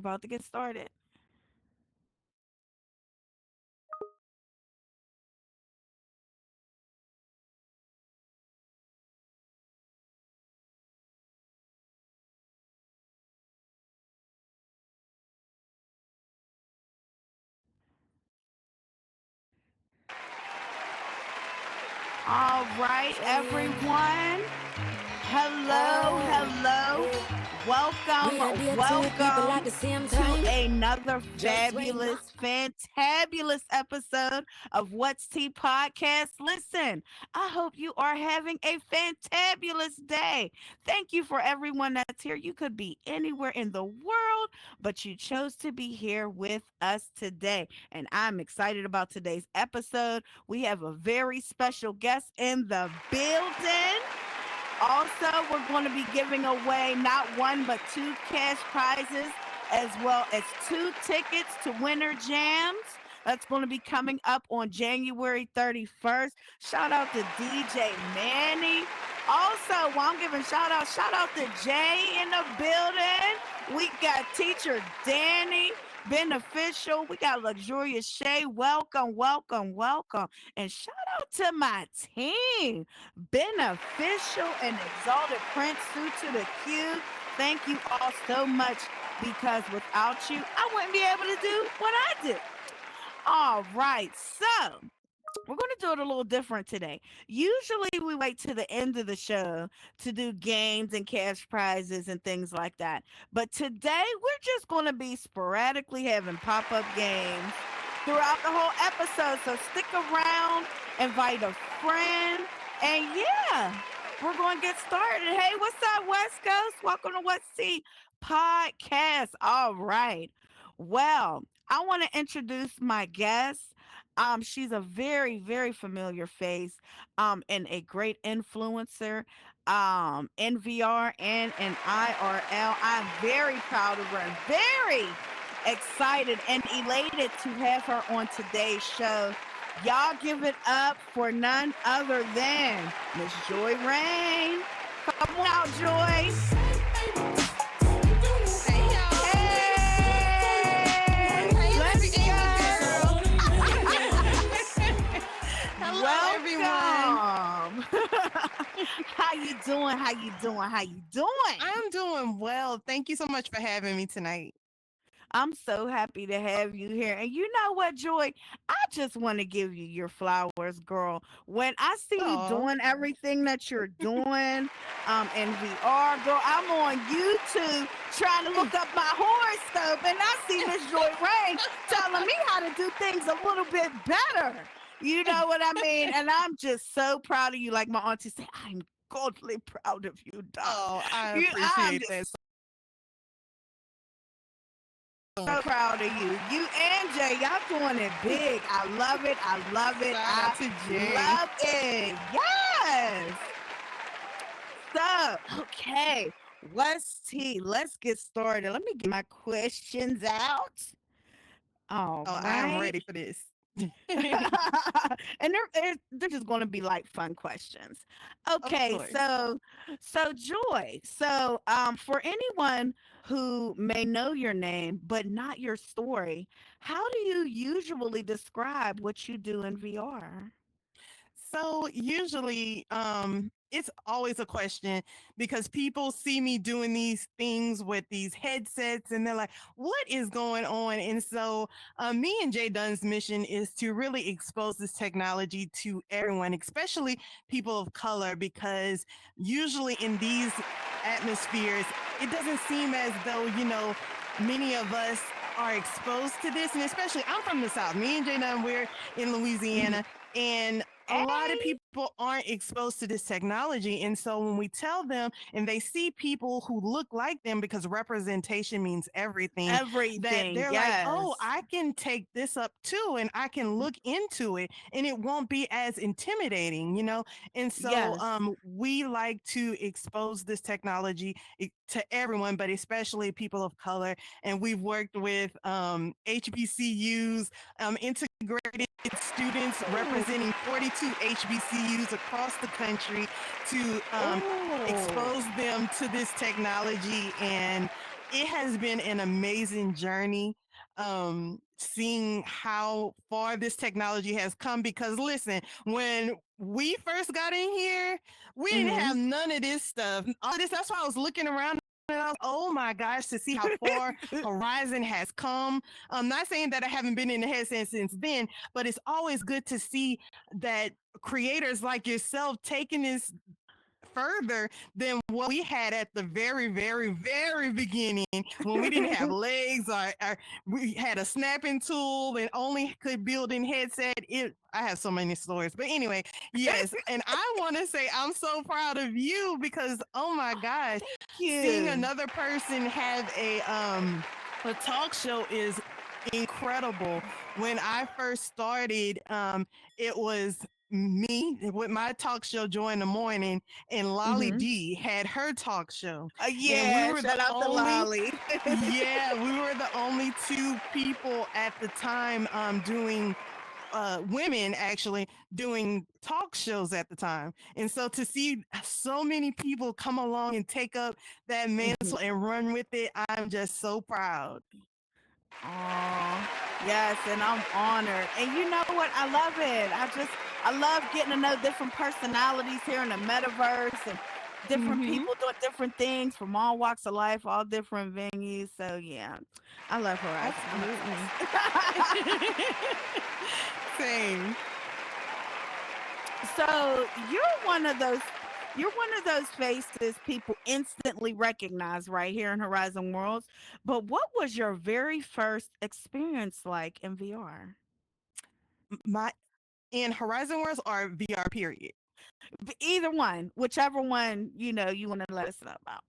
About to get started. All right, everyone. Hello, hello. Welcome, We are there two people at welcome the same to time. another Just wait. fantabulous episode of What's Tea Podcast. Listen, I hope you are having a fantabulous day. Thank you for everyone that's here. You could be anywhere in the world, but you chose to be here with us today. And I'm excited about today's episode. We have a very special guest in the building. Also, we're going to be giving away not one but two cash prizes, as well as two tickets to Winter Jams. That's going to be coming up on January 31st. Shout out to DJ Manny. Also, while I'm giving shout out to Jay in the building. We got teacher Danny, Beneficial. We got Luxurious Shay. Welcome, welcome, welcome. And shout out to my team. Beneficial and Exalted Prince, Sue to the Q. Thank you all so much because without you, I wouldn't be able to do what I do. All right, so we're going to do it a little different today. Usually, we wait to the end of the show to do games and cash prizes and things like that. But today, we're just going to be sporadically having pop up games throughout the whole episode. So stick around, invite a friend, and yeah, we're going to get started. Hey, what's up, West Coast? Welcome to What's Tea Podcast. All right. Well, I want to introduce my guest. She's a very, very familiar face, and a great influencer, in VR and in IRL. I'm very proud of her and very excited and elated to have her on today's show. Y'all give it up for none other than Miss Joy Rain. Come on out, Joy. Hey y'all. Hey, Hey let's Miss Ava go. girl. Hello everyone. Welcome. How you doing? How you doing? How you doing? I'm doing well. Thank you so much for having me tonight. I'm so happy to have you here. And you know what, Joy? I just want to give you your flowers, girl. When I see you Oh, doing everything that you're doing in VR, girl, I'm on YouTube trying to look up my horoscope and I see Miss Joy Rain telling me how to do things a little bit better. You know what I mean? And I'm just so proud of you. Like my auntie said, I'm godly proud of you, dog. I I'm appreciate that just so so much. proud of you. You and Jay, y'all doing it big. I love it. I love it. Shout I out to Jay. love it. Yes. So, okay. What's tea? Let's get started. Let me get my questions out. All Oh, I am right. ready for this. And they're just going to be like fun questions. Of Okay, course. so Joy. So for anyone who may know your name but not your story, how do you usually describe what you do in VR? So usually, it's always a question because people see me doing these things with these headsets and they're like, what is going on? And so, me and Jay Dunn's mission is to really expose this technology to everyone, especially people of color, because usually in these atmospheres, it doesn't seem as though, many of us are exposed to this. And especially, I'm from the South. Me and Jay Dunn, we're in Mhm. Louisiana. And a lot of Hey, people aren't exposed to this technology. And so when we tell them and they see people who look like them, because representation means everything, that everything. they're like, oh, Yes. I can take this up too and I can look into it and it won't be as intimidating. And so Yes. we like to expose this technology to everyone, but especially people of color. And we've worked with HBCUs, integrated students Ooh. representing 42 HBCUs across the country to Ooh. expose them to this technology. And it has been an amazing journey, seeing how far this technology has come. Because listen, when we first got in here, we didn't have Mhm. none of this stuff. All this, that's why I was looking around and I was, oh my gosh, to see how far Horizon has come. I'm not saying that I haven't been in the headset since then, but it's always good to see that creators like yourself taking this further than what we had at the very, very, very beginning when we didn't have legs or we had a snapping tool and only could build in headset. I have so many stories. But anyway, yes. And I want to say I'm so proud of you because, oh my gosh, Thank seeing you. another person have a talk show is incredible. When I first started, it was me with my talk show Joy in the Morning, and Lolly Mhm. D had her talk show. And we Yeah, were the shout out to only, Lolly. yeah, we were the only two people at the time doing women actually doing talk shows at the time. And so to see so many people come along and take up that Mhm. mantle and run with it, I'm just so proud. Aw, yes, and I'm honored. And you know what? I love it. I love getting to know different personalities here in the metaverse and different Mm-hmm. people doing different things from all walks of life, all different venues. So yeah, I love Horizon. I'm Absolutely. obsessed. Same. So you're one of those faces people instantly recognize right here in Horizon Worlds. But what was your very first experience like in VR? My in Horizon Wars or VR period. Either one, whichever one you want to let us know about.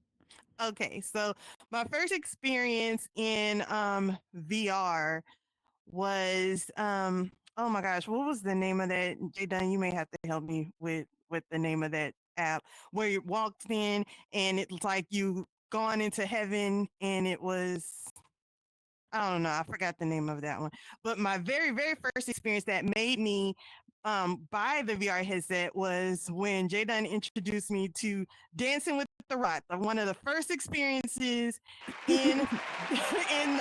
Okay, so my first experience in VR was oh my gosh, what was the name of that? Jay Dunn, you may have to help me with the name of that app where you walked in and it's like you gone into heaven and it was I don't know. I forgot the name of that one. But my very, very first experience that made me buy the VR headset was when Jay Dunn introduced me to Dancing with the Rock. One of the first experiences in in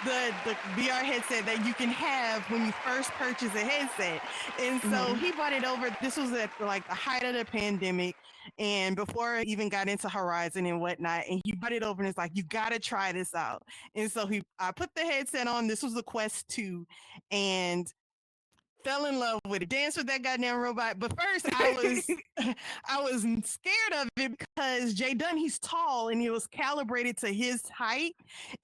the VR headset that you can have when you first purchase a headset. And so Mhm. he brought it over. This was at like the height of the pandemic and before I even got into Horizon and whatnot. And he brought it over and it's like, you gotta try this out. And so I put the headset on. This was the Quest 2, and fell in love with it. Danced with that goddamn robot. But first, I was scared of it because Jay Dunn, he's tall and he was calibrated to his height,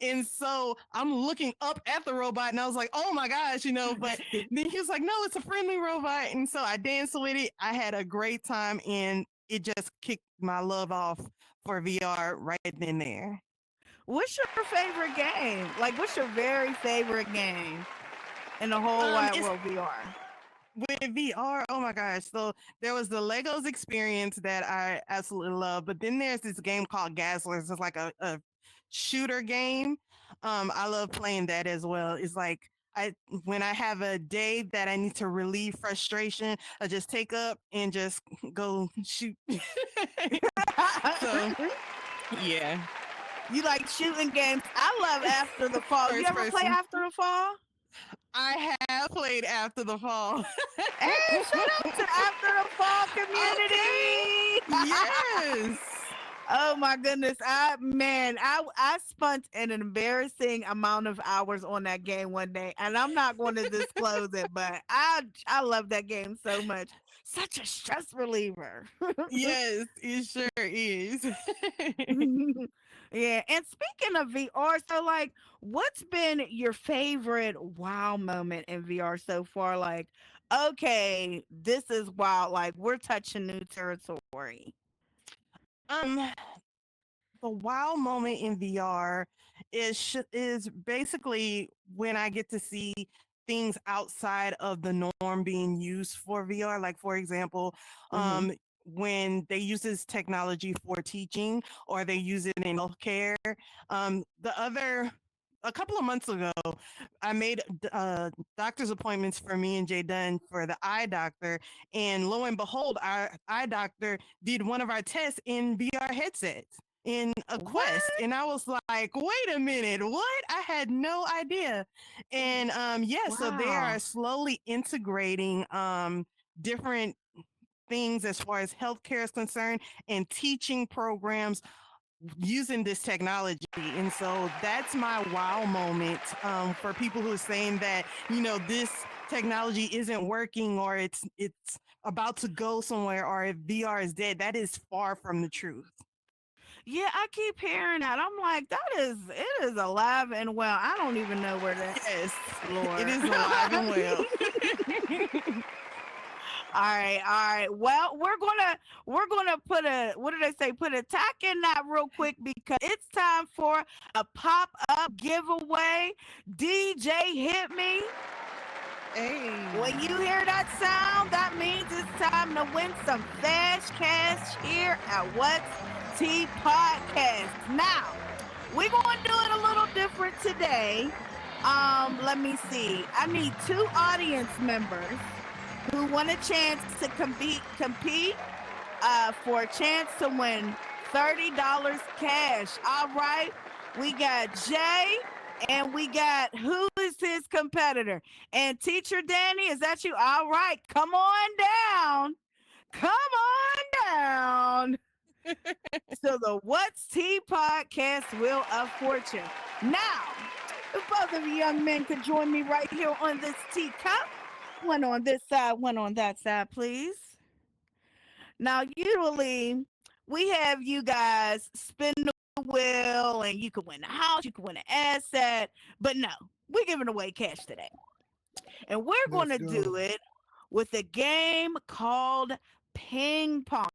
and so I'm looking up at the robot and I was like, oh my gosh, you know. But then he was like, no, it's a friendly robot, and so I danced with it. I had a great time, and it just kicked my love off for VR right then there. What's your favorite game? Like, what's your very favorite game in the whole wide It's world VR? with VR, oh my gosh. So there was the Legos experience that I absolutely love, but then there's this game called Gaslers. It's like a shooter game. I love playing that as well. It's like I when I have a day that I need to relieve frustration, I just take up and just go shoot. So yeah, You like shooting games? I love After the Fall. You first ever play person. After the Fall? I have played After the Fall. Hey, shout out to After the Fall Okay. community. Yes. Oh my goodness. I spent an embarrassing amount of hours on that game one day, and I'm not going to disclose it, but I love that game so much. Such a stress reliever. Yes, it sure is. Yeah, and speaking of VR, so like what's been your favorite wow moment in VR so far? Like, okay, this is wild, like we're touching new territory. um, the wow moment in VR is basically when I get to see things outside of the norm being used for VR. Like for example, Mhm. when they use this technology for teaching or they use it in healthcare. The other a couple of months ago, I made doctor's appointments for me and Jay Dunn for the eye doctor, and lo and behold, our eye doctor did one of our tests in VR headsets. in a quest. What? And I was like, wait a minute, what? I had no idea. And yeah, so they are Wow. slowly integrating different things as far as healthcare is concerned and teaching programs using this technology. And so that's my wow moment for people who are saying that, this technology isn't working or it's about to go somewhere or if VR is dead. That is far from the truth. Yeah, I keep hearing that. I'm like, it is alive and well. I don't even know where that Yes, it Lord. is alive and well. All right. Well, we're gonna put a what did I say? Put a tack in that real quick because it's time for a pop-up giveaway. DJ hit me. Hey. When you hear that sound, that means it's time to win some fast cash here at What's T Podcast. Now, we're going to do it a little different today. Let me see. I need two audience members who want a chance to compete for a chance to win $30 cash. All right. We got Jay and we got who is his competitor? And Teacher Danny, is that you? All right. Come on down. Come on down to the What's Tea podcast Wheel of Fortune. Now, if both of you young men could join me right here on this teacup, one on this side, one on that side, please. Now, usually we have you guys spin the wheel and you can win a house, you can win an asset, but no, we're giving away cash today. And we're going Let's to go. do it with a game called ping pong.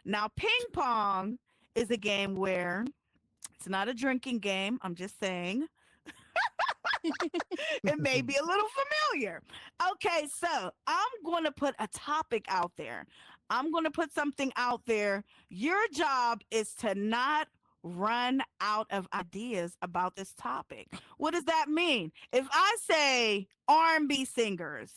Now, ping pong is a game where it's not a drinking game. I'm just saying it may be a little familiar. Okay, so I'm going to put a topic out there. I'm going to put something out there. Your job is to not run out of ideas about this topic. What does that mean? If I say R&B singers,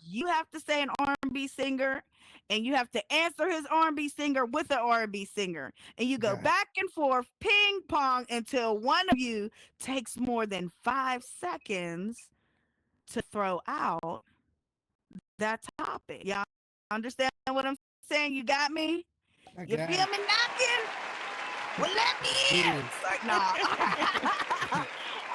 you have to say an R&B singer and you have to answer his R&B singer with an R&B singer. And you go Got it. back and forth, ping pong until one of you takes more than 5 seconds to throw out that topic. Y'all understand what I'm saying? You got me? I You got feel it. me knocking? Well, let me It in. is. Like, nah.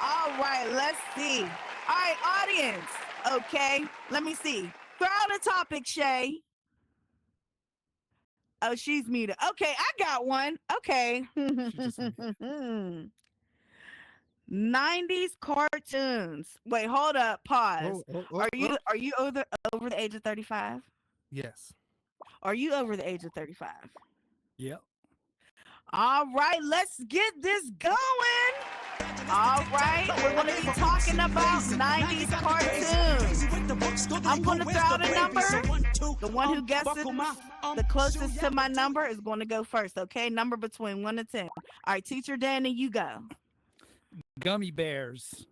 All right, let's see. All right, audience. Okay, let me see. Throw out a topic, Shay. Oh, she's muted. Okay, I got one. Okay. She just muted. 90s cartoons. Wait, hold up. Oh, Pause. oh, oh, Are oh. you over the age of 35? Yes. Are you over the age of 35? Yep. All right, let's get this going. All right, we're going to be talking about 90s cartoons. I'm going to throw out a number. The one who guesses the closest to my number is going to go first, okay? Number between 1 and 10. All right, Teacher Danny, you go. Gummy bears.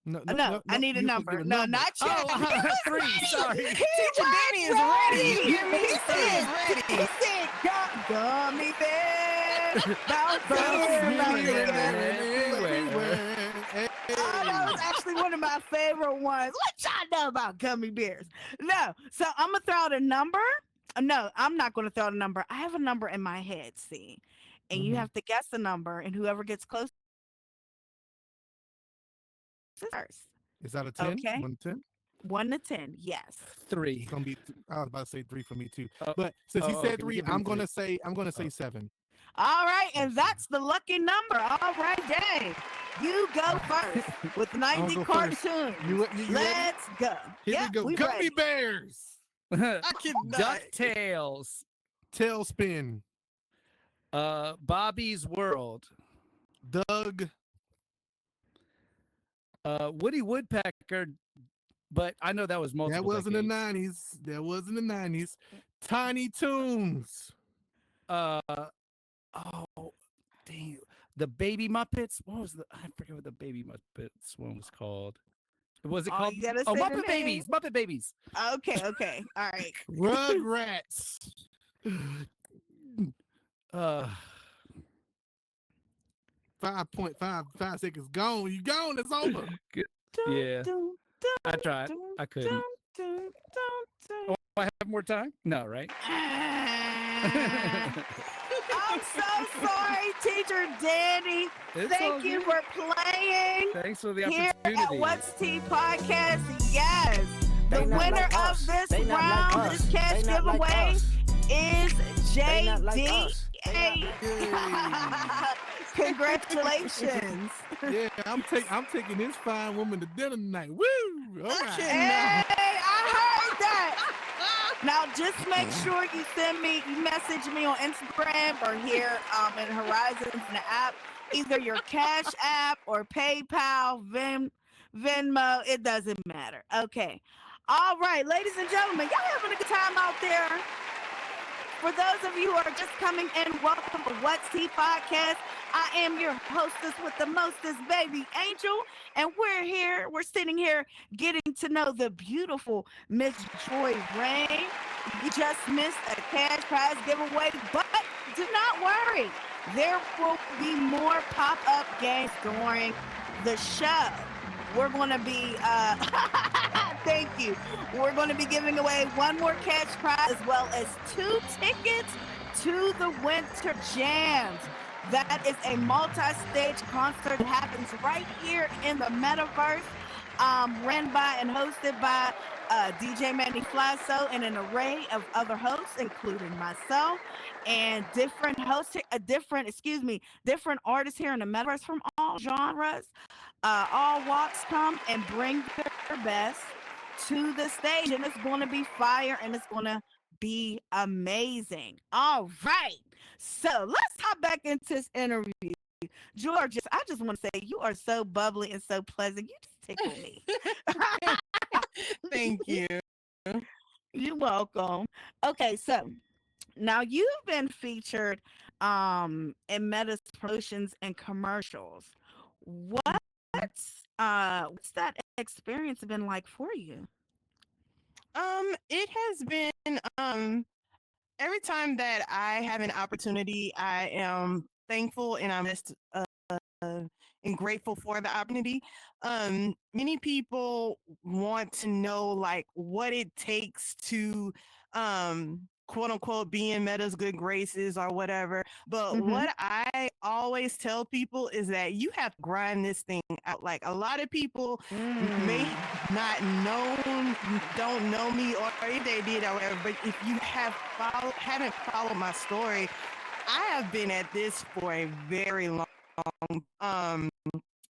No, no, No, no, I no. need a You give number. a No, number. not yet. Oh, He was 3. ready. Sorry. He Teacher was Danny is ready. You ready. hear me? He He is ready. said, gummy bears, bounce Bounce here, bounce here and there. there and Everywhere. everywhere. Oh, that was Hey. actually one of my favorite ones. What y'all know about gummy bears? No, so I'm gonna throw out a number. No, I'm not gonna throw out a number. I have a number in my head, see, and you Mhm. have to guess the number, and whoever gets closest first. Is that a 10? Okay, 1 to 10? 1 to 10. Yes. 3. It's gonna be. I was about to say 3 for me too. Oh, But since he said okay. 3, Give him 3. I'm gonna say Oh. 7. All right, Oh, and 7. that's the lucky number. All right, Dang. You go first with I'm gonna 90 go first. cartoons. You ready? Let's go. Here we Yep, go. we Gummy ready. bears. I cannot. DuckTales. Tailspin. Bobby's World. Doug. Woody Woodpecker. But I know that was That multiple wasn't the decades. 90s. That wasn't the 90s. Tiny Toons. Uh oh, dang. The Baby Muppets. What was the? I forget what the Baby Muppets one was called. Was it Oh, called? you gotta Oh, say the Muppet name. Babies. Muppet Babies. Okay, okay. All right. Rugrats. Uh, 5.55 seconds gone. You gone. It's over. Good. Dun, Yeah, dun, I dun, tried. dun, I couldn't. dun, dun, dun, Oh, dun. I have more time? No, right? Ah. I'm so sorry, Teacher Danny. It's all Thank you good. for playing Thanks for the here at opportunity. What's Tea Podcast. Yes, the They not winner like of us. this They not like round, us. this cash They not like giveaway, us. is They not like JD. us. They not. Yay. Congratulations. Yeah, I'm taking this fine woman to dinner tonight. Woo! All I right. Hey, cannot. I heard that. Now, just make sure you message me on Instagram or here in Horizons in the app, either your Cash App or PayPal, Venmo. It doesn't matter. Okay. All right, ladies and gentlemen, y'all having a good time out there? For those of you who are just coming in, welcome to What's Tea Podcast. I am your hostess with the mostest, baby Angel, and we're sitting here getting to know the beautiful Miss Joy Rain. You just missed a cash prize giveaway, but do not worry. There will be more pop-up games during the show. We're going to be, thank you. We're going to be giving away one more cash prize as well as 2 tickets to the Winter Jams. That is a multi-stage concert that happens right here in the metaverse, ran by and hosted by DJ Manny Flasso and an array of other hosts, including myself and different hosts, different artists here in the metaverse from all genres, all walks come and bring their best to the stage, and it's going to be fire and it's going to be amazing. All right, so let's hop back into this interview. George, I just want to say you are so bubbly and so pleasant. You just tickle me. Thank you. You're welcome. Okay, so now you've been featured in Meta's promotions and commercials. What's that experience been like for you? It has been every time that I have an opportunity, I am thankful and I'm just and grateful for the opportunity. Many people want to know like what it takes to quote unquote be in Meta's good graces or whatever. But Mm-hmm. what I always tell people is that you have to grind this thing out. Like a lot of people may not don't know me, or if they did or whatever, but if you haven't followed my story, I have been at this for a very long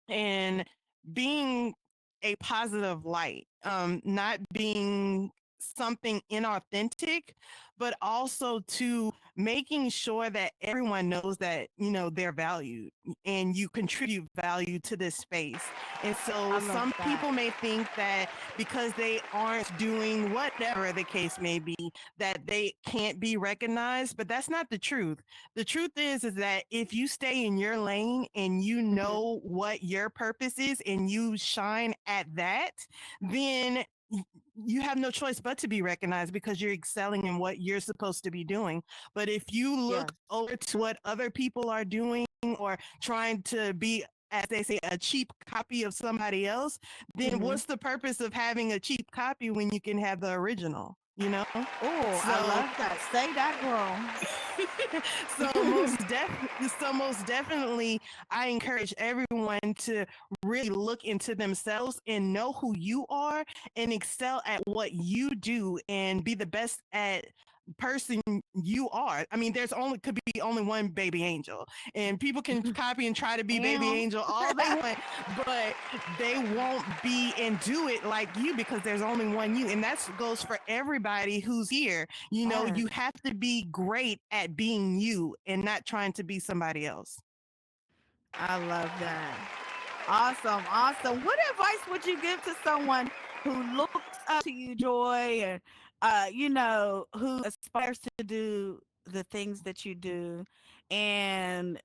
and being a positive light, not being something inauthentic, but also to making sure that everyone knows that they're valued and you contribute value to this space. And I so love some that. people may think that because they aren't doing whatever the case may be, that they can't be recognized, but that's not the truth. The truth is that if you stay in your lane and you Mhm. know what your purpose is and you shine at that, then you have no choice but to be recognized because you're excelling in what you're supposed to be doing. But if you Yes. look over to what other people are doing or trying to be, as they say, a cheap copy of somebody else, then Mm-hmm. what's the purpose of having a cheap copy when you can have the original? Oh, I So love that. Say that, girl. so most definitely I encourage everyone to really look into themselves and know who you are and excel at what you do and be the best at person you are. I mean, there's only could be only one baby angel, and people can copy and try to be baby Damn. angel all they want, but they won't be and do it like you because there's only one you, and that goes for everybody who's here. Yes. You have to be great at being you and not trying to be somebody else. I love that. Awesome, awesome. What advice would you give to someone who looks up to you, Joy, and who aspires to do the things that you do, and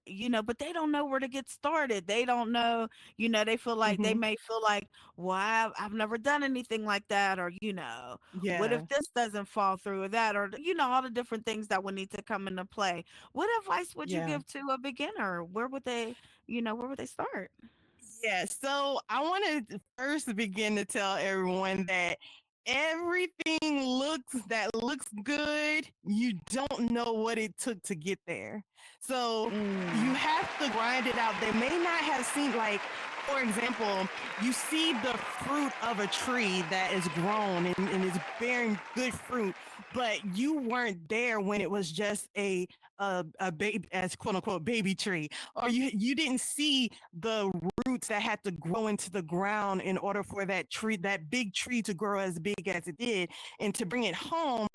but they don't know where to get started. They don't know, they feel like they Hmm. may feel like, well, I've never done anything like that, or what if Yeah. this doesn't fall through, or that, or all the different things that would need to come into play. What advice would you Yeah. give to a beginner? Where would they start? Yeah, so I want to first begin to tell everyone that everything looks good. You don't know what it took to get there. So you Mm. have to grind it out. They may not have seen, like, for example, you see the fruit of a tree that is grown and is bearing good fruit, but you weren't there when it was just a baby, as quote unquote baby tree, or you didn't see the roots that had to grow into the ground in order for that big tree to grow as big as it did. And to bring it home,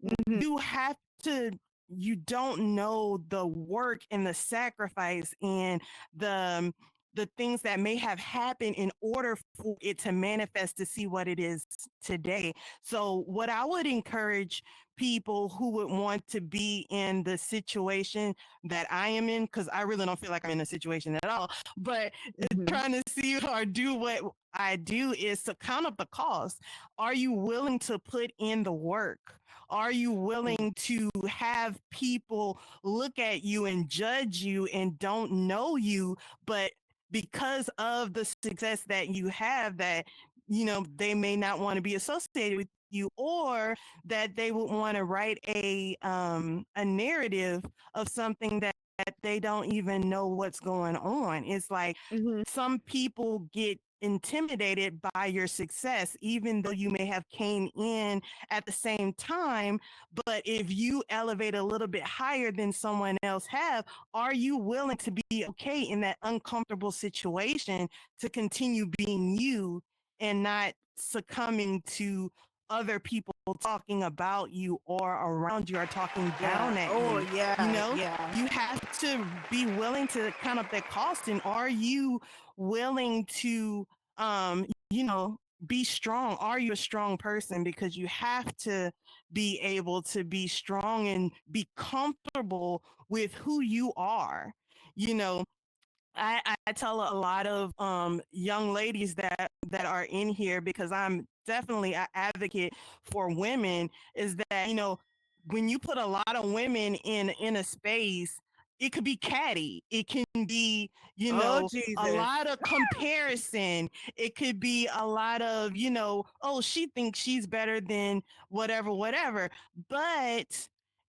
Mhm. you have to, you don't know the work and the sacrifice and the the things that may have happened in order for it to manifest to see what it is today. So what I would encourage people who would want to be in the situation that I am in, because I really don't feel like I'm in a situation at all, but Mhm. trying to see or do what I do, is to count up the cost. Are you willing to put in the work? Are you Mm. willing to have people look at you and judge you and don't know you, but because of the success that you have, that they may not want to be associated with you, or that they would want to write a narrative of something that they don't even know what's going on. It's like Mhm. some people get intimidated by your success, even though you may have came in at the same time. But if you elevate a little bit higher than someone else have, are you willing to be okay in that uncomfortable situation to continue being you and not succumbing to other people talking about you or around you, or talking Yeah. down at Oh, you? You yeah, know, yeah. you have to be willing to count up that cost. And are you willing to, be strong? Are you a strong person? Because you have to be able to be strong and be comfortable with who you are. You know, I tell a lot of young ladies that are in here, because I'm definitely an advocate for women, is that, when you put a lot of women in a space, it could be catty. It can be, Oh, a Jesus. lot of comparison. It could be a lot of, oh, she thinks she's better than whatever, whatever. But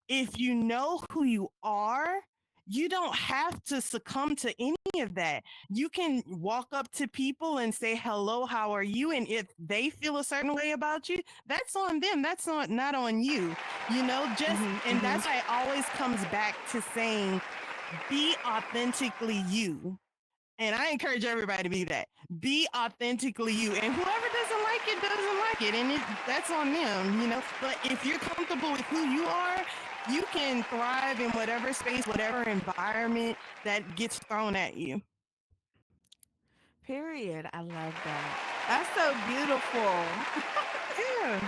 if you know who you are, you don't have to succumb to any of that. You can walk up to people and say, hello, how are you? And if they feel a certain way about you, that's on them. That's not on you. Just, Mhm. and Mhm. that's why it always comes back to saying, be authentically you. And I encourage everybody to be that. Be authentically you. And whoever doesn't like it, doesn't like it. And that's on them. But if you're comfortable with who you are, you can thrive in whatever space, whatever environment that gets thrown at you. Period. I love that. That's so beautiful. Yeah.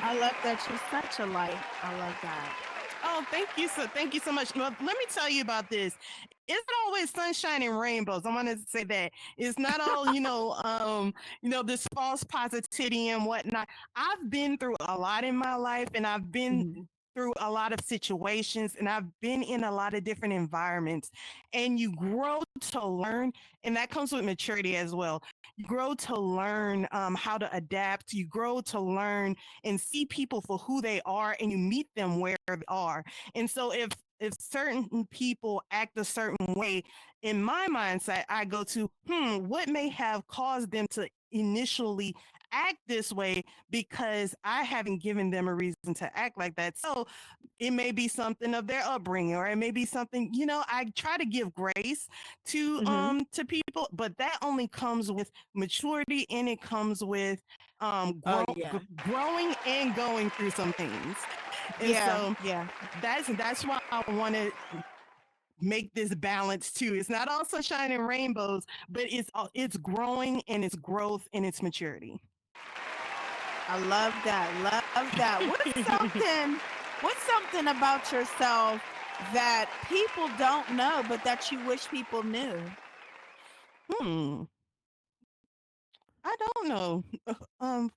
I love that you're such a light. I love that. Oh, thank you so much. Well, let me tell you about this. It's not always sunshine and rainbows. I want to say that it's not all, this false positivity and whatnot. I've been through a lot in my life, and I've been Mhm. through a lot of situations, and I've been in a lot of different environments. And you grow to learn, and that comes with maturity as well. You grow to learn how to adapt. You grow to learn and see people for who they are, and you meet them where they are. And so if certain people act a certain way, in my mindset, I go to, what may have caused them to initially act this way, because I haven't given them a reason to act like that. So it may be something of their upbringing, or it may be something, I try to give grace Mhm. to people, but that only comes with maturity, and it comes with Oh, yeah. growing and going through some things. And Yeah. so Yeah. that's why I want to make this balance too. It's not all sunshine and rainbows, but it's growing, and it's growth, and it's maturity. I love that. Love that. What's something about yourself that people don't know, but that you wish people knew? Hmm. I don't know. Um,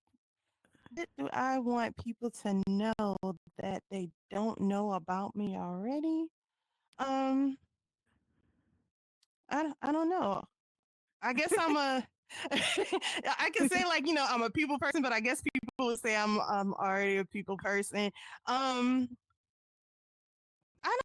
what do I want people to know that they don't know about me already? Um, I don't know. I guess I'm a I can say like, I'm a people person, but I guess people would say I'm already a people person. Um, I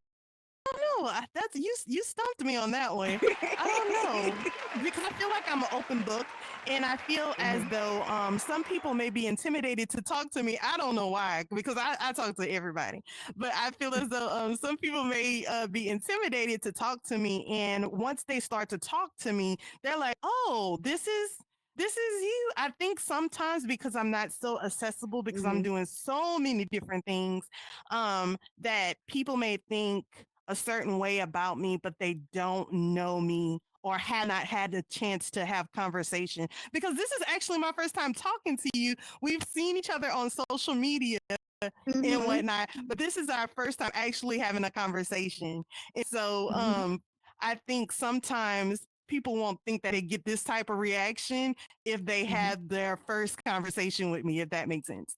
don't know. That's you stumped me on that one. I don't know because I feel like I'm an open book, and I feel as Mhm. though some people may be intimidated to talk to me. I don't know why because I talk to everybody, but I feel as though some people may be intimidated to talk to me, and once they start to talk to me, they're like, "Oh, this is you." I think sometimes because I'm not so accessible because I'm Mhm. doing so many different things, that people may think a certain way about me, but they don't know me or have not had the chance to have conversation. Because this is actually my first time talking to you. We've seen each other on social media and Mhm. whatnot, but this is our first time actually having a conversation. And so Mhm. I think sometimes people won't think that they get this type of reaction if they Mhm. had their first conversation with me, if that makes sense.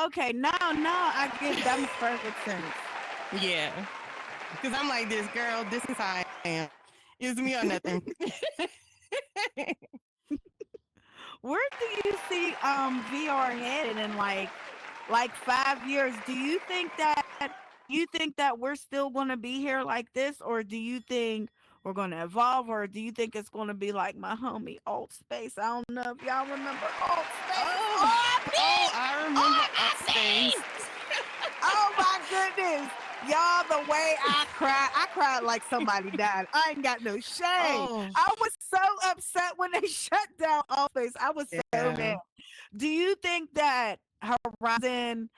Okay, no, I get that makes perfect sense. Yeah. Because I'm like this girl, this is how I am. It's me or nothing. Where do you see VR headed in like 5 years? Do you think that we're still gonna be here like this, or do you think we're gonna evolve, or do you think it's gonna be like my homie Alt Space? I don't know if y'all remember Alt Space. Oh, oh, RIP! I remember Up Space. RIP! Oh my goodness. Y'all, the way I cried like somebody died. I ain't got no shame. Oh, I was so upset when they shut down Office. I was so yeah. mad. Do you think that Horizon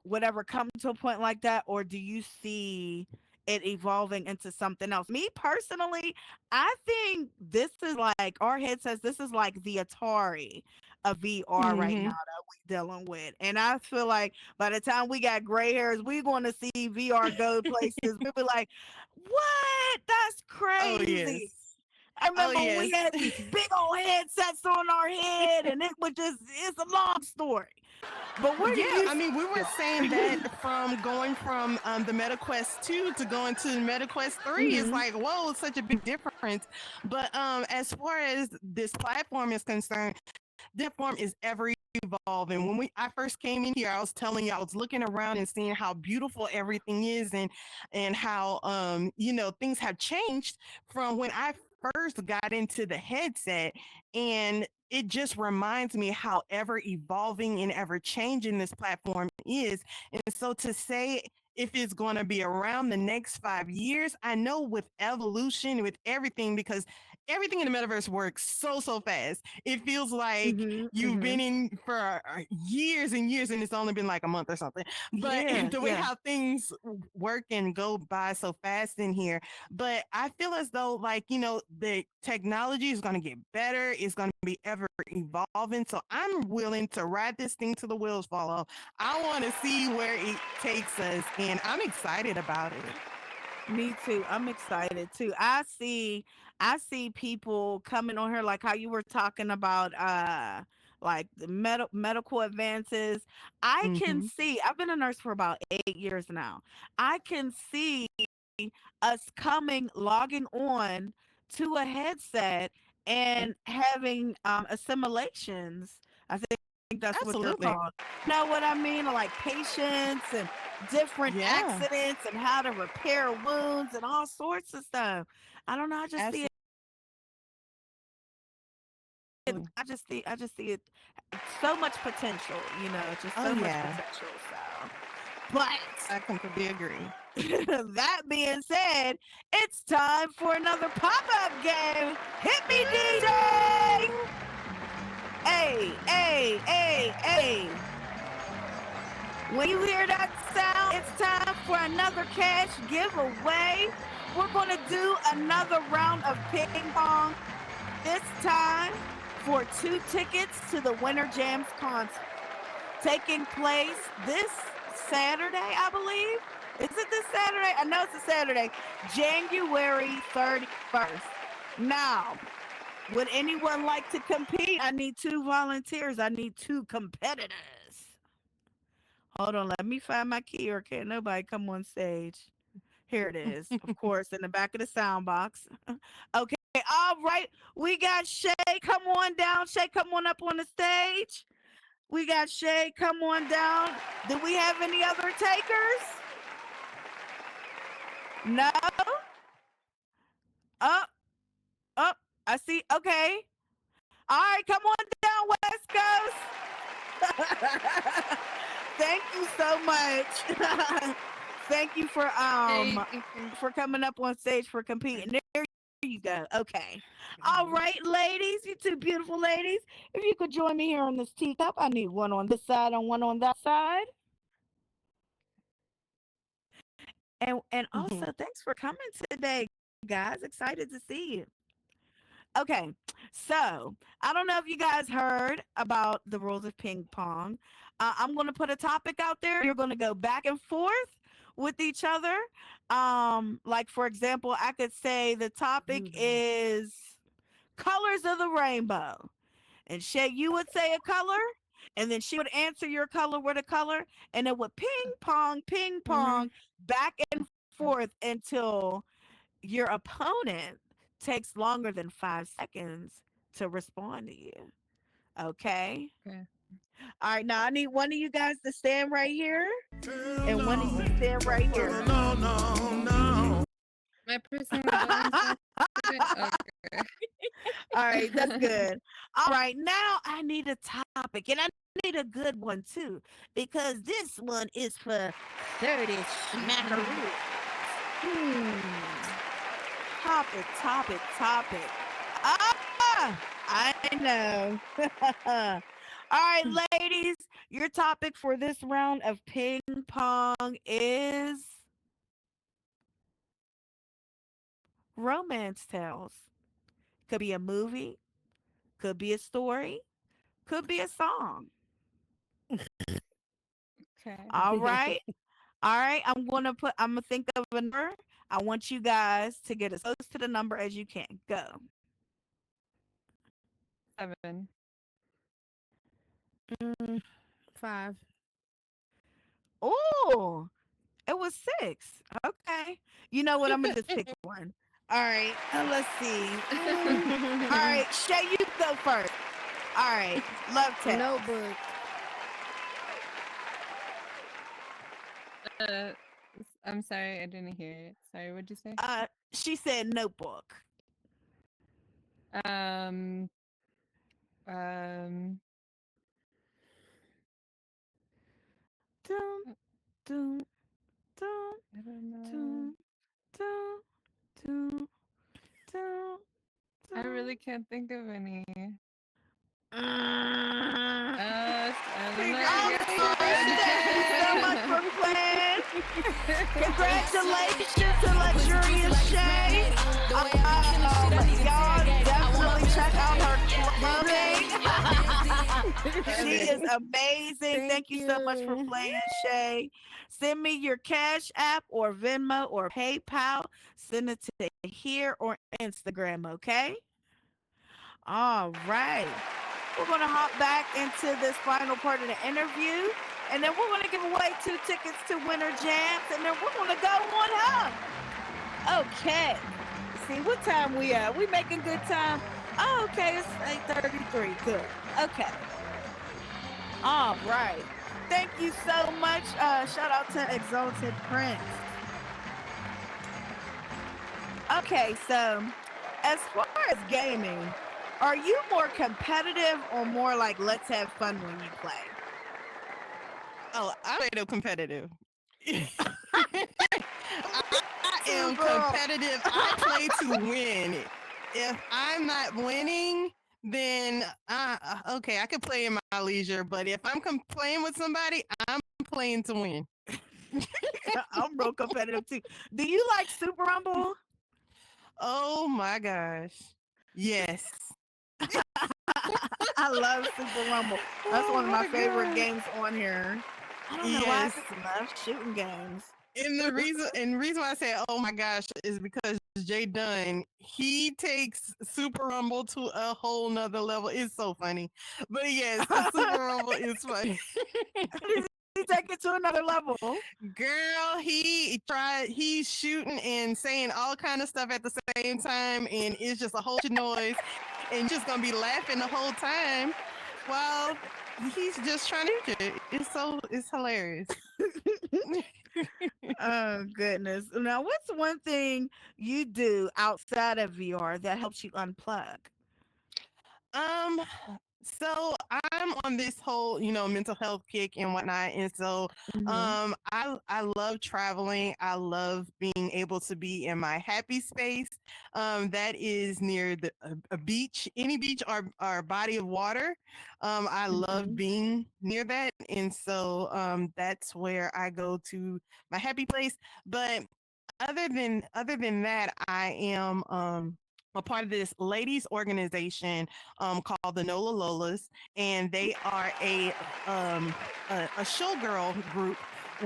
would ever come to a point like that, or do you see it evolving into something else? Me personally, I think this is like our head says this is like the Atari of VR right now Hmm. that we dealing with. And I feel like by the time we got gray hairs, we're gonna see VR go places. We'll be like, what? That's Oh, yes. crazy. I Oh, remember when we yes. had these big old headsets on our head, and it was just, it's a long story. But where do Yeah, you I mean, we were saying see that from going from the MetaQuest 2 to going to MetaQuest 3 is Mhm. like, whoa, it's such a big difference. But as far as this platform is concerned, that form is ever evolving. When I first came in here, I was telling you I was looking around and seeing how beautiful everything is, and how things have changed from when I first got into the headset. And it just reminds me how ever evolving and ever changing this platform is. And so to say if it's going to be around the next 5 years, I know with evolution, with everything, because everything in the metaverse works so fast. It feels like Mhm. you've been Mhm. in for years and years, and it's only been like a month or something. But Yeah, the way yeah. how things work and go by so fast in here, but I feel as though, like, the technology is going to get better. It's going to be ever evolving. So I'm willing to ride this thing till the wheels fall off. I want to see where it takes us, and I'm excited about it. Me too. I'm excited too. I see people coming on here like how you were talking about like the medical advances. I can Mm-hmm. see, I've been a nurse for about 8 years now. I can see us coming logging on to a headset and having assimilations. I think that's what they're Absolutely. called. Know what I mean? Like patients and different Yeah. accidents and how to repair wounds and all sorts of stuff. I don't know. Absolutely. I just see it so much potential, just Oh, so much yeah. potential. So, but I completely agree. that being said, it's time for another pop-up game. Hit me, DJ. Hey, hey, hey, hey. When you hear that sound, it's time for another cash giveaway. We're going to do another round of ping pong, this time for 2 tickets to the Winter Jams concert taking place this Saturday, I believe. Is it this Saturday? I know it's a Saturday, January 31st. Now, would anyone like to compete? I need two volunteers. I need two competitors. Hold on, let me find my key or can't nobody come on stage. Here it is, of course, in the back of the sound box. Okay, all right. We got Shay. Come on down. Shay, come on up on the stage. We got Shay. Come on down. Do we have any other takers? No? Up, up. I see. Okay. All right, come on down, West Coast. Thank you so much. Thank you Thank you. for coming up on stage for competing. There you go. Okay. All right, ladies, you two beautiful ladies. If you could join me here on this teacup, I need one on this side and one on that side. And also thanks for coming today, guys. Excited to see you. Okay, so I don't know if you guys heard about the rules of ping pong. I'm going to put a topic out there. You're going to go back and forth with each other. Like for example, I could say the topic is colors of the rainbow, and Shay, you would say a color, and then she would answer your color with a color, and it would ping pong, back and forth until your opponent takes longer than 5 seconds to respond to you. Okay. Okay. All right. Now I need one of you guys to stand right here and one of you to stand right here. My person going to okay. All right. That's good. All right. Now I need a topic and I need a good one too because this one is for 30 smackaroos. Topic. Ah, I know. All right, ladies, your topic for this round of ping pong is romance tales. Could be a movie, could be a story, could be a song. Okay. All right. All right. I'm gonna think of a number. I want you guys to get as close to the number as you can. Go. 7. Mm, 5. Oh, it was 6. Okay. You know what? I'm gonna just pick one. All right. Let's see. All right, Shay, you go first. All right. Love tale. Notebook. Uh, I'm sorry, I didn't hear it. Sorry, what'd you say? She said notebook. Um, um, Dun, dun, dun, I don't know. dun, dun, dun, dun, I really dun. can't think of any. Mm. I don't know. Oh, You're thank you so much for playing. Congratulations to luxurious Shay. Y'all definitely check out her clothing. She is amazing. Thank you so much for playing, Shay. Send me your Cash App or Venmo or PayPal. Send it to here or Instagram, okay? All right. We're going to hop back into this final part of the interview. And then we're going to give away 2 tickets to Winter Jams. And then we're going to go on home. Okay. See what time we at? We making good time? Oh, okay. It's 8:33. Good. Okay. All right. Thank you so much. Shout out to Exalted Prince. Okay, so as far as gaming, are you more competitive or more like let's have fun when you play? Oh, I play no competitive. I am Girl. competitive. I play to win. If I'm not winning, then okay, I can play in my leisure. But if I'm playing with somebody, I'm playing to win. I'm real competitive too. Do you like Super Rumble? Oh my gosh, yes. I love Super Rumble. That's Oh one of my favorite God. games on here. I don't know why I Yes. just love shooting games. And the reason why I say oh my gosh is because Jay Dunn, he takes Super Rumble to a whole nother level. It's so funny. But yes, the Super Rumble is funny. He take it to another level. Girl, he's shooting and saying all kind of stuff at the same time, and it's just a whole bunch of noise, and you're just gonna be laughing the whole time while he's just trying to reach it. It's hilarious. Oh goodness. Now, what's one thing you do outside of VR that helps you unplug? Um, so I'm on this whole, mental health kick and whatnot, and so Hmm. I love traveling. I love being able to be in my happy space. That is near a beach, any beach or body of water. I love Hmm. being near that, and so that's where I go to my happy place. But other than that, I am a part of this ladies organization called the Nola Lolas, and they are a showgirl group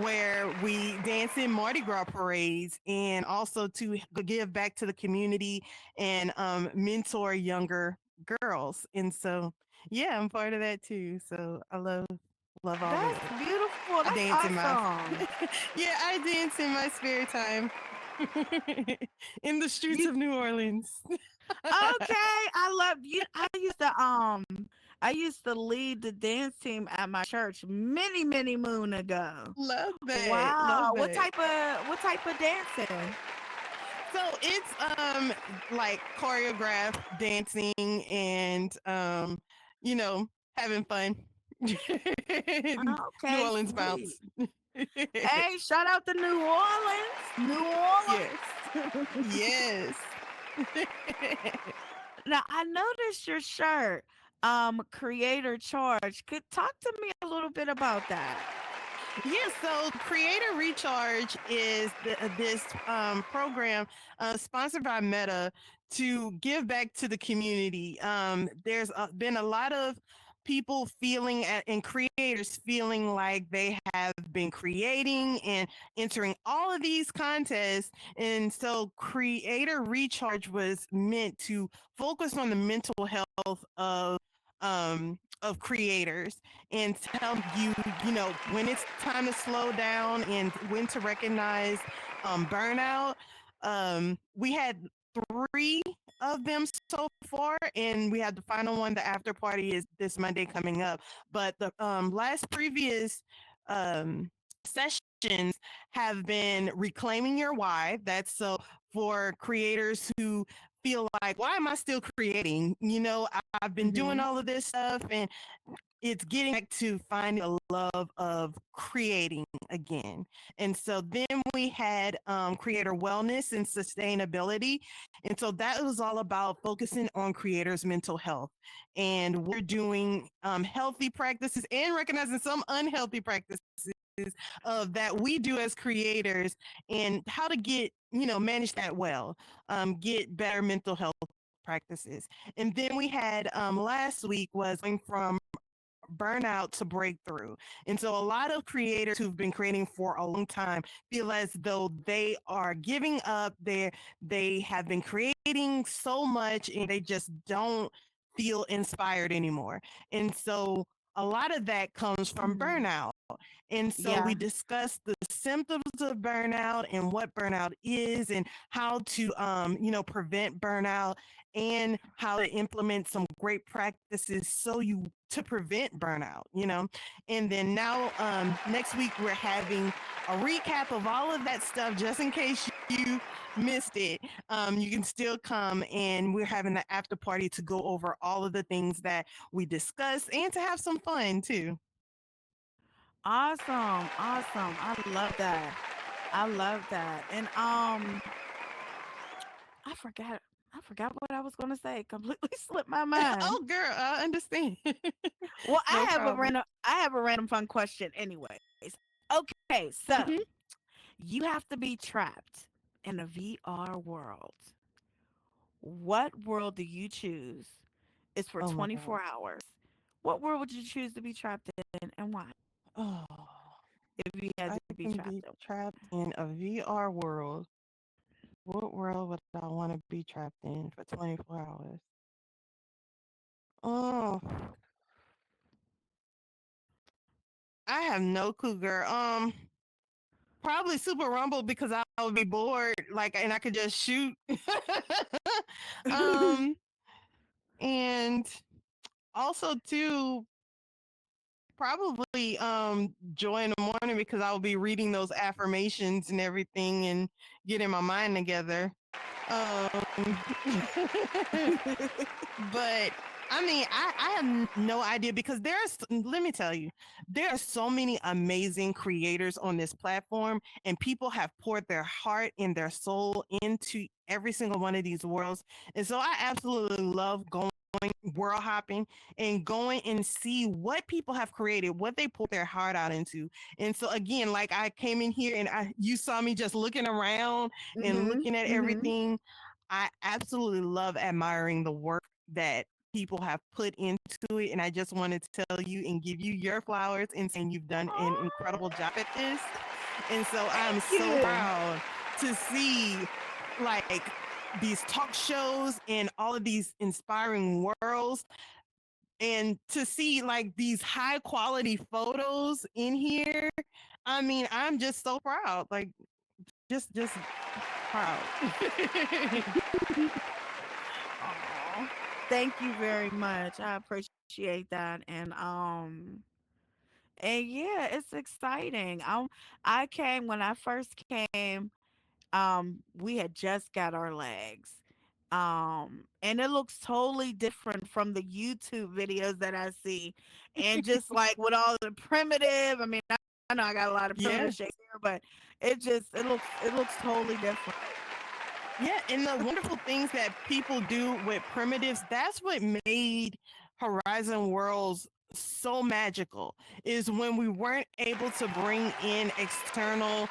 where we dance in Mardi Gras parades and also to give back to the community and mentor younger girls. And so, yeah, I'm part of that too. So I love all of That's it. beautiful. I That's dance in my awesome. yeah, I dance in my spare time in the streets You of New Orleans. okay? I love you. I used to lead the dance team at my church many, many moon ago. Love that. Love Wow. that. What type of dancing? So it's like choreographed dancing and you know, having fun. New Okay, Orleans sweet. bounce. Hey, shout out to New Orleans. New Yeah. Orleans. Yes. Now I noticed your shirt, creator charge. Could talk to me a little bit about that. Yeah, so Creator Recharge is this program sponsored by Meta to give back to the community. There's been a lot of people and creators feeling like they have been creating and entering all of these contests. And so Creator Recharge was meant to focus on the mental health of creators and tell you, when it's time to slow down and when to recognize burnout. We had three of them so far, and we had the final one. The after party is this Monday coming up. But the last previous um, sessions have been reclaiming your why. That's so for creators who feel like, why am I still creating? I've been doing Mhm. all of this stuff and it's getting back to finding a love of creating again. And so then we had creator wellness and sustainability. And so that was all about focusing on creators' mental health. And we're doing healthy practices and recognizing some unhealthy practices that we do as creators and how to manage that well, get better mental health practices. And then we had last week was going from burnout to breakthrough. And so a lot of creators who've been creating for a long time feel as though they are giving up. They have been creating so much and they just don't feel inspired anymore. And so a lot of that comes from Mhm. burnout. And so we Yeah. discussed the symptoms of burnout and what burnout is and how to prevent burnout and how to implement some great practices to prevent burnout. And then now next week we're having a recap of all of that stuff just in case you missed it. You can still come and we're having an after party to go over all of the things that we discussed and to have some fun too. Awesome. Awesome. I love that. I love that. And I forgot I forgot what I was going to say. Completely slipped my mind. Oh girl, I understand. Well, No problem. I have a random fun question anyways. Okay, so Mhm. you have to be trapped in a VR world. What world do you choose? It's for Oh my god. 24 hours. What world would you choose to be trapped in and why? Oh. if you had I to be can trapped be in? trapped in a VR world. What world would I want to be trapped in for 24 hours? Oh, I have no clue, girl. Probably Super Rumble because I would be bored, like, and I could just shoot. um, and also too, probably joy in the morning because I will be reading those affirmations and everything and getting my mind together. Um, but I mean, I have no idea because let me tell you, there are so many amazing creators on this platform, and people have poured their heart and their soul into every single one of these worlds. And so I absolutely love going world hopping and going and see what people have created, what they pour their heart out into. And so again, like I came in here and you saw me just looking around and Mhm. looking at Mhm. everything. I absolutely love admiring the work that people have put into it. And I just wanted to tell you and give you your flowers and saying you've done an incredible job at this. And so I'm Thank so you. proud to see like these talk shows and all of these inspiring worlds and to see like these high quality photos in here. I mean, I'm just so proud. Like just proud. Aw. Thank you very much. I appreciate that. And yeah, it's exciting. I came when I first came, we had just got our legs. And it looks totally different from the YouTube videos that I see. And just like with all the primitive, I mean, I know I got a lot of primitive Yes. shapes here, but it looks totally different. Yeah, and the wonderful things that people do with primitives, that's what made Horizon Worlds so magical is when we weren't able to bring in external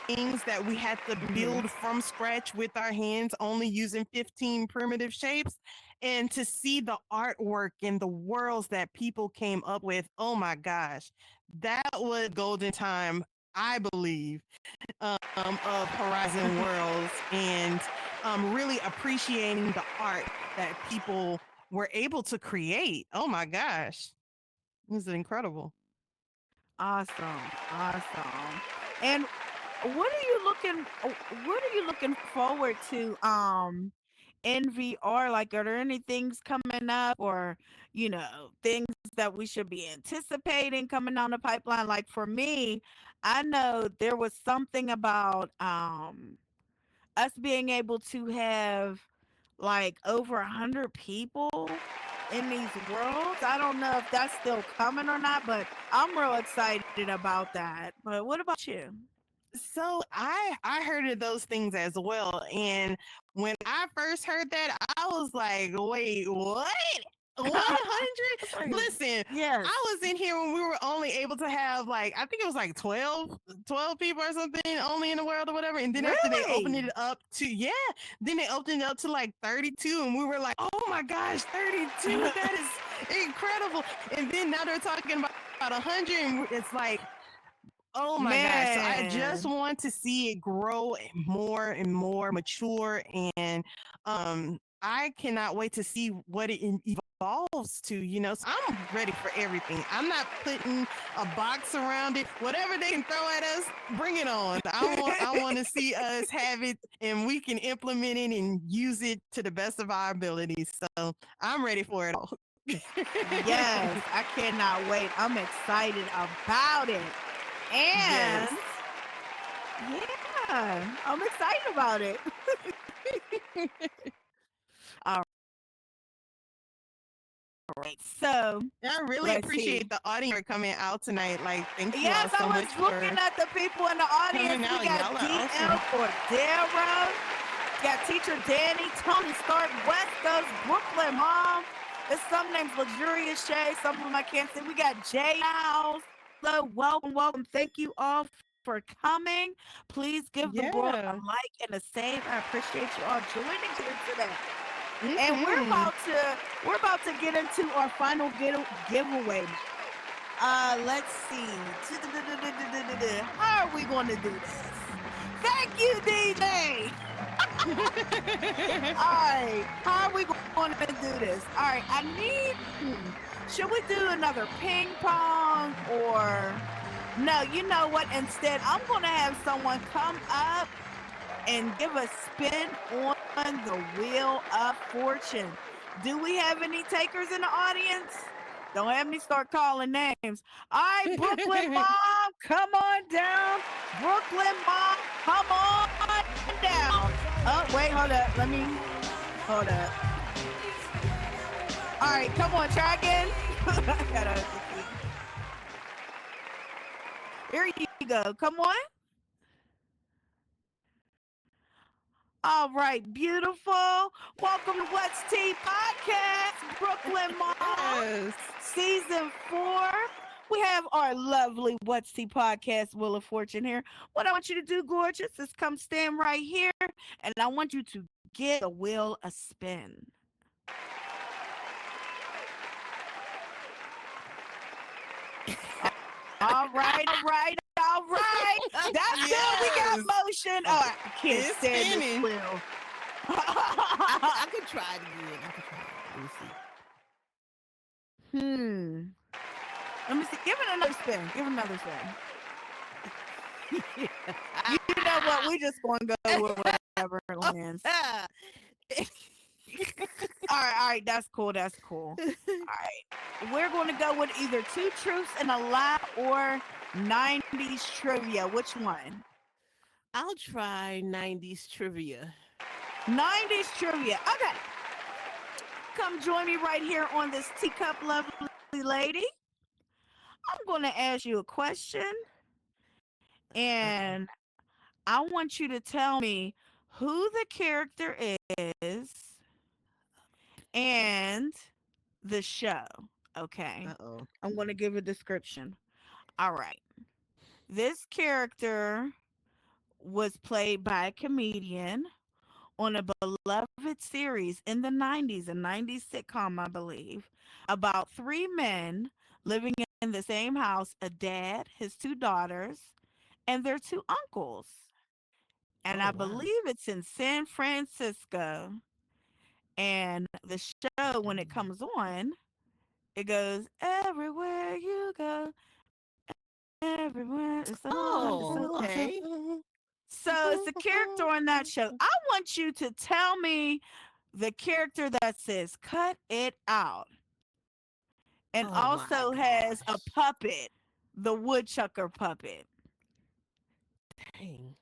things that we had to Mhm. build from scratch with our hands only using 15 primitive shapes and to see the artwork and the worlds that people came up with. Oh my gosh. That was golden time, I believe, of Horizon Worlds and really appreciating the art that people were able to create. Oh my gosh, this is incredible. Awesome. Awesome. And what are you looking forward to in VR? Like, are there any things coming up, or things that we should be anticipating coming down the pipeline? Like for me, I know there was something about us being able to have like over 100 people in these worlds. I don't know if that's still coming or not, but I'm real excited about that. But what about you? So I heard of those things as well, and when I first heard that, I was like, "Wait, what? 100? It's like, Listen, yes. I was in here when we were only able to have like I think it was like 12 people or something only in the world or whatever. And then after they opened Really? it up to then they opened it up to like 32, and we were like, "Oh my gosh, 32! That is incredible!" And then now they're talking about 100, and it's like, oh my gosh. So I just Man. want to see it grow more and more mature. And I cannot wait to see what it evolves to, So I'm ready for everything. I'm not putting a box around it. Whatever they can throw at us, bring it on. I want to see us have it and we can implement it and use it to the best of our abilities. So I'm ready for it all. Yes, I cannot wait. I'm excited about it. Yes. And yeah, I'm excited about it. All right. So I really let's see. appreciate the audience for coming out tonight. Like, thank you all Yes, I so was much looking for at the people in the audience. coming We out. got Y'all are DL awesome. Cordero, got Teacher Danny, Tony Stark, West Coast, Brooklyn Mom. There's some names Luxurious Shay, some of them I can't see. We got Jay House. So welcome, welcome. Thank you all for coming. Please give the world a Yeah. like and a save. I appreciate you all joining here today. And we're Mm-hmm. about to get into our final giveaway now. Let's see. How are we going to do this? Thank you, DJ. All right. How are we going to do this? All right. I need. Should we do another ping pong or? No, you know what? Instead, I'm going to have someone come up and give a spin on the Wheel of Fortune. Do we have any takers in the audience? Don't have me start calling names. All right, Brooklyn Mom, come on down. Brooklyn Mom, come on down. Oh, wait, hold up. Hold up. All right, come on, try again. Here you go. Come on. All right, beautiful. Welcome to What's Tea Podcast, Brooklyn Mom, Yes. Season 4. We have our lovely What's Tea Podcast, Wheel of Fortune here. What I want you to do, gorgeous, is come stand right here, and I want you to give the wheel a spin. All right. That's good. We got motion. Oh, I can't It's stand this spinning. wheel. I could try it again. Let me see. Let me see. Give it another spin. You know what? We just going to go with whatever lands. All right. That's cool. All right. We're going to go with either Two Truths and a Lie or 90s trivia. Which one? I'll try 90s trivia. 90s trivia. Okay. Come join me right here on this teacup, lovely lady. I'm going to ask you a question, and I want you to tell me who the character is and the show. Okay. Uh-oh. I'm going to give a description. All right. This character was played by a comedian on a beloved series in the 90s, a 90s sitcom, I believe, about three men living in the same house, a dad, his two daughters, and their two uncles. And Oh, I wow. believe it's in San Francisco. And the show, when it comes on, it goes, everywhere you go, everywhere. It's Oh, okay. So it's the character on that show. I want you to tell me the character that says cut it out and Oh, also my has a gosh. puppet, the woodchucker puppet. Dang.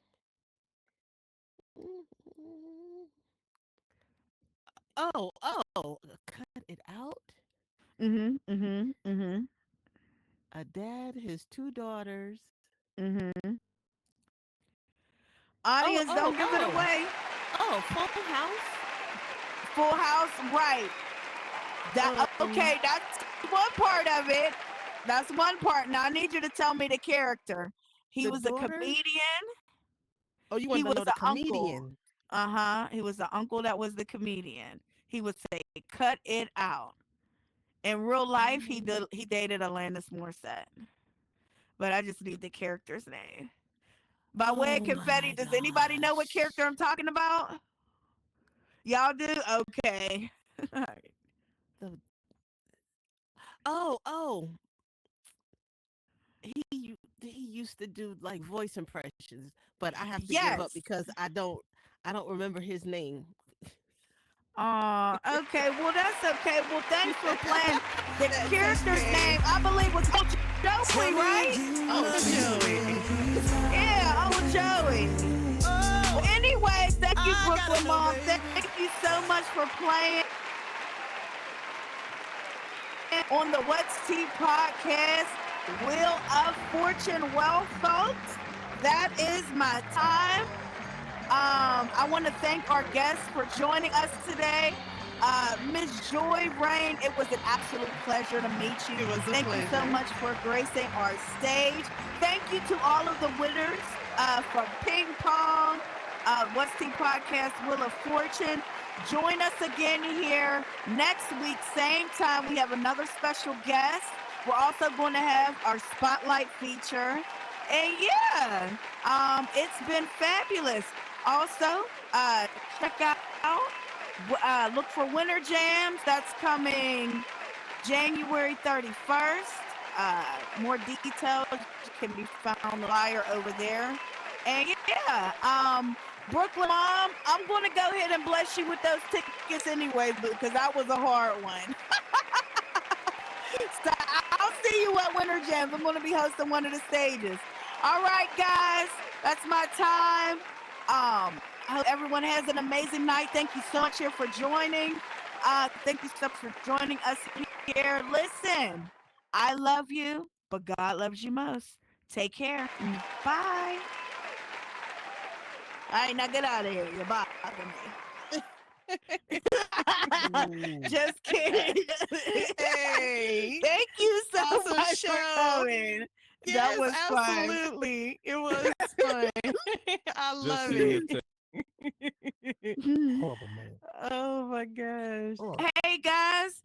Oh, cut it out. Mm-hmm. A dad, his two daughters. Mm-hmm. Audience, don't give it away. Oh, Full House. Full House, right. Okay, that's one part of it. That's one part. Now I need you to tell me the character. He The was daughter? a comedian. Oh, you He want to was know the the uncle. comedian? He was the uncle that was the comedian. He would say, "Cut it out." In real life, he dated Alanis Morissette. But I just need the character's name. By way of Oh, confetti, my does anybody know what character gosh. I'm talking about? Y'all do? Okay. All right. The, oh. He used to do like voice impressions, but I have to give up Yes. because I don't remember his name. Okay. Well, that's okay. Well, thanks for playing. The That's character's okay. name, I believe, was Coach Joey, right? Oh, Joey. Yeah, oh, Joey. Well, anyway, thank you, Brooklyn Mom. Thank you so much for playing on the What's Tea Podcast, Wheel of Fortune. Well, folks, that is my time. I want to thank our guests for joining us today. Miss Joy Rain, it was an absolute pleasure to meet you. It was a Thank you so pleasure. much for gracing our stage. Thank you to all of the winners from Ping Pong, What's Tea Podcast, Wheel of Fortune. Join us again here next week, same time. We have another special guest. We're also going to have our spotlight feature. And yeah, it's been fabulous. Also, check out, look for Winter Jams. That's coming January 31st. More details can be found on the flyer over there. And yeah, Brooklyn Mom, I'm going to go ahead and bless you with those tickets anyway, because that was a hard one. So I'll see you at Winter Jams. I'm going to be hosting one of the stages. All right, guys, that's my time. I hope everyone has an amazing night. Thank you so much here for joining. Thank you so much for joining us here. Listen, I love you, but God loves you most. Take care. Bye. All right, now get out of here. You're bothering me. Just kidding. Hey, Thank you so awesome much show. for coming. Yes, That was fun. absolutely. It was fun. I Just love seeing it. your horrible man. Oh my gosh. Oh, Hey guys,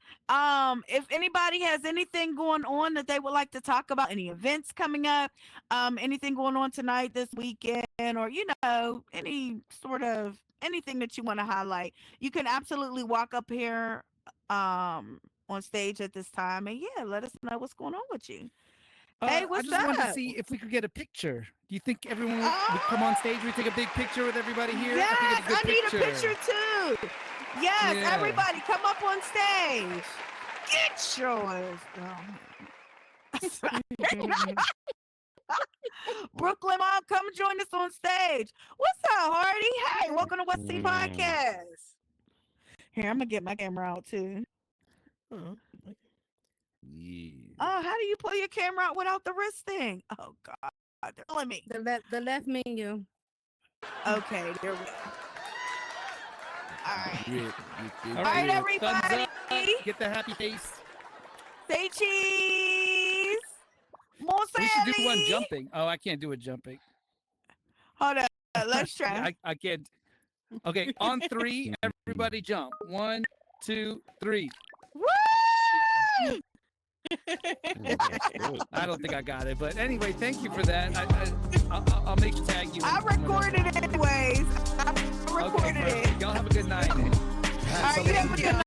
if anybody has anything going on that they would like to talk about, any events coming up, anything going on tonight, this weekend, or any sort of anything that you want to highlight, you can absolutely walk up here on stage at this time and yeah, let us know what's going on with you. Hey, I what's just wanted to up? see if we could get a picture. Do you think everyone would come on stage? We take a big picture with everybody here. Yes, I think it's a good need a picture too. Yes, Yeah. everybody come up on stage. Get yours down. Brooklyn Mom, come join us on stage. What's up, Hardy? Hey, welcome to What's Tea Podcast. Here, I'm gonna get my camera out too. oh, Yeah. Oh, how do you pull your camera out without the wrist thing? Oh God, they're killing me. The left menu. Okay, there we go. All right. All right, Thumbs everybody. up. Get the happy face. Say cheese. We should do one Monselli. jumping. Oh, I can't do it jumping. Hold on. Let's try. I can't. Okay, on 3, everybody jump. 1, 2, 3. Woo! I don't think I got it, but anyway, thank you for that. I'll make sure tag you. I recorded it anyways. I